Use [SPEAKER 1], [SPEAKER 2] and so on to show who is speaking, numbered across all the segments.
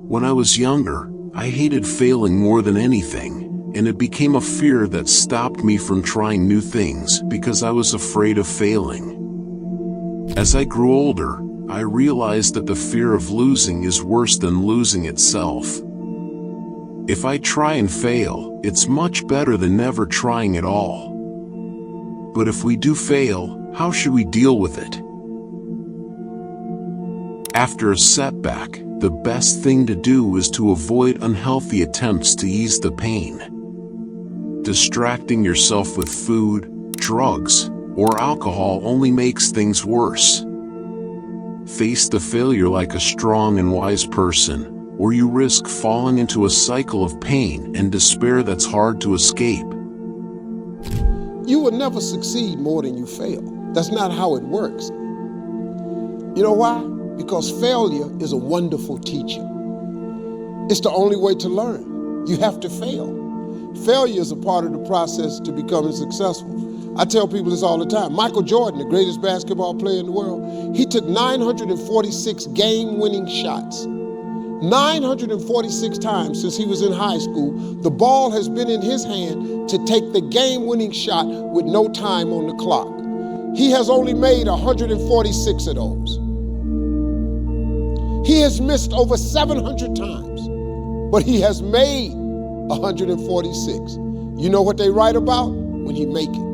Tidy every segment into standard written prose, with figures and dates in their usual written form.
[SPEAKER 1] When I was younger, I hated failing more than anything, and it became a fear that stopped me from trying new things because I was afraid of failing. As I grew older, I realized that the fear of losing is worse than losing itself. If I try and fail, it's much better than never trying at all. But if we do fail, how should we deal with it? After a setback, the best thing to do is to avoid unhealthy attempts to ease the pain. Distracting yourself with food, drugs, or alcohol only makes things worse. Face the failure like a strong and wise person, or you risk falling into a cycle of pain and despair that's hard to escape.
[SPEAKER 2] You will never succeed more than you fail. That's not how it works. You know why? Because failure is a wonderful teacher. It's the only way to learn. You have to fail. Failure is a part of the process to becoming successful. I tell people this all the time. Michael Jordan, the greatest basketball player in the world, he took 946 game-winning shots. 946 times since he was in high school, the ball has been in his hand to take the game-winning shot with no time on the clock. He has only made 146 of those. He has missed over 700 times, but he has made 146. You know what they write about? When you make it.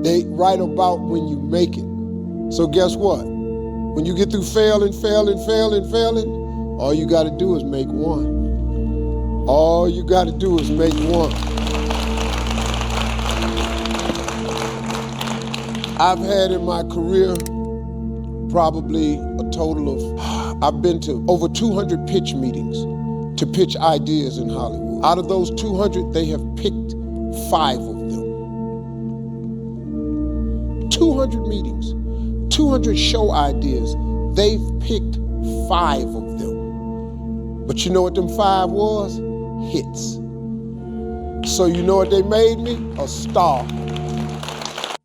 [SPEAKER 2] They write about when you make it. So guess what? When you get through failing, all you got to do is make one. All you got to do is make one. I've had in my career probably a total of, I've been to over 200 pitch meetings to pitch ideas in Hollywood. Out of those 200, they have picked 5 of them. 200 meetings, 200 show ideas, they've picked 5 of them. But you know what them 5 was? Hits. So you know what they made me? A star.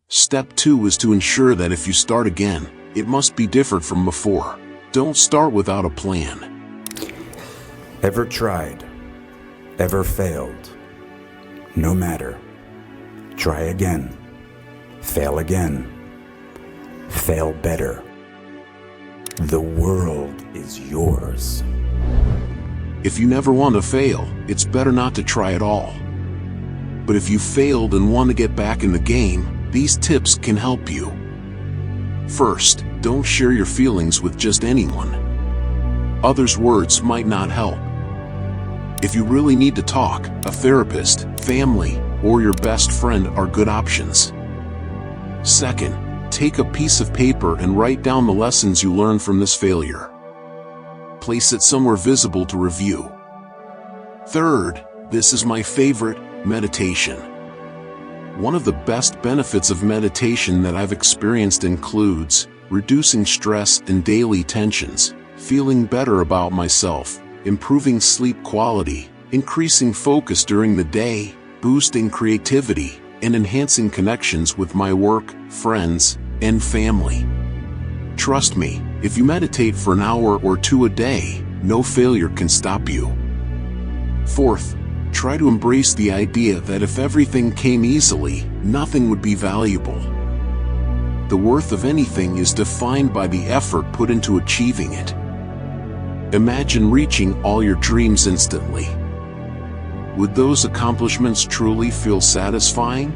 [SPEAKER 1] Step 2 is to ensure that if you start again, it must be different from before. Don't start without a plan.
[SPEAKER 3] Ever tried? Ever failed? No matter. Try again. Fail again. Fail better. The world is yours.
[SPEAKER 1] If you never want to fail, it's better not to try at all. But if you failed and want to get back in the game, these tips can help you. First, don't share your feelings with just anyone. Others' words might not help. If you really need to talk, a therapist, family, or your best friend are good options. Second, take a piece of paper and write down the lessons you learned from this failure. Place it somewhere visible to review. Third, this is my favorite, meditation. One of the best benefits of meditation that I've experienced includes reducing stress and daily tensions, feeling better about myself, improving sleep quality, increasing focus during the day, boosting creativity, and enhancing connections with my work, friends, and family. Trust me, if you meditate for an hour or 2 a day, no failure can stop you. Fourth, try to embrace the idea that if everything came easily, nothing would be valuable. The worth of anything is defined by the effort put into achieving it. Imagine reaching all your dreams instantly. Would those accomplishments truly feel satisfying?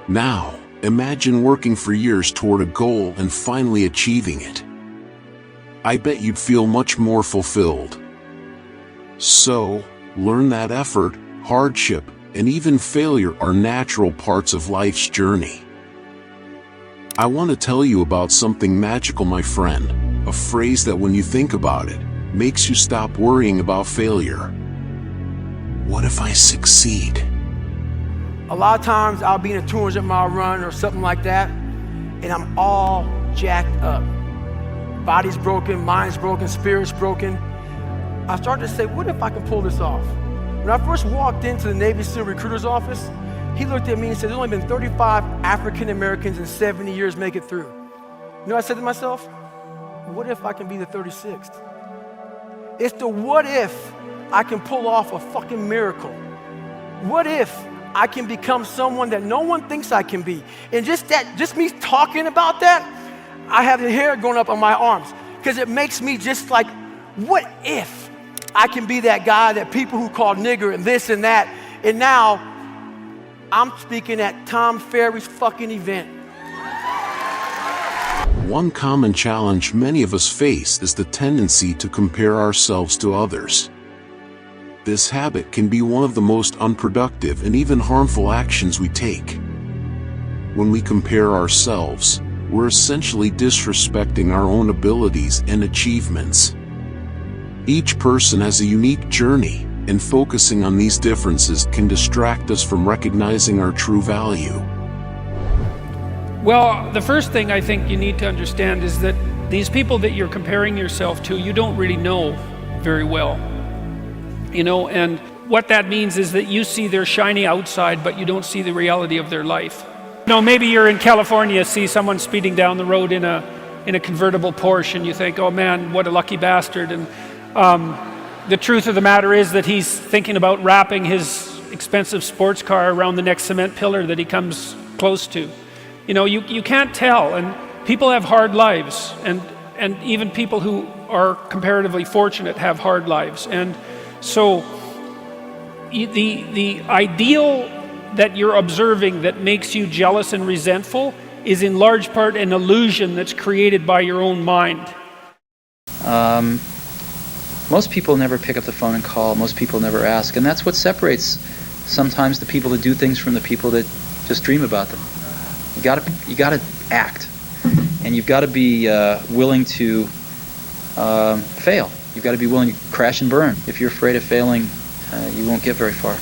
[SPEAKER 1] Now, imagine working for years toward a goal and finally achieving it. I bet you'd feel much more fulfilled. So, learn that effort, hardship, and even failure are natural parts of life's journey. I want to tell you about something magical, my friend, a phrase that when you think about it, makes you stop worrying about failure. What if I succeed?
[SPEAKER 4] A lot of times I'll be in a 200-mile run or something like that, and I'm all jacked up. Body's broken, mind's broken, spirit's broken. I started to say, what if I can pull this off? When I first walked into the Navy SEAL recruiter's office, he looked at me and said, there's only been 35 African Americans in 70 years make it through. You know what I said to myself? What if I can be the 36th? It's the what if I can pull off a fucking miracle. What if I can become someone that no one thinks I can be? And just me talking about that, I have the hair going up on my arms because it makes me just like, what if I can be that guy that people who call nigger and this and that, and now I'm speaking at Tom Ferry's fucking event.
[SPEAKER 1] One common challenge many of us face is the tendency to compare ourselves to others. This habit can be one of the most unproductive and even harmful actions we take. When we compare ourselves, we're essentially disrespecting our own abilities and achievements. Each person has a unique journey, and focusing on these differences can distract us from recognizing our true value.
[SPEAKER 5] Well, the first thing I think you need to understand is that these people that you're comparing yourself to, you don't really know very well. You know, and what that means is that you see their shiny outside, but you don't see the reality of their life. You know, maybe you're in California, see someone speeding down the road in a convertible Porsche, and you think, oh man, what a lucky bastard. And the truth of the matter is that he's thinking about wrapping his expensive sports car around the next cement pillar that he comes close to. You know, you can't tell, and people have hard lives, and even people who are comparatively fortunate have hard lives. And so the ideal that you're observing that makes you jealous and resentful is in large part an illusion that's created by your own mind.
[SPEAKER 6] Most people never pick up the phone and call. Most people never ask, and that's what separates sometimes the people that do things from the people that just dream about them. You gotta act, and you've got to be willing to fail. You've got to be willing to crash and burn. If you're afraid of failing, you won't get very far.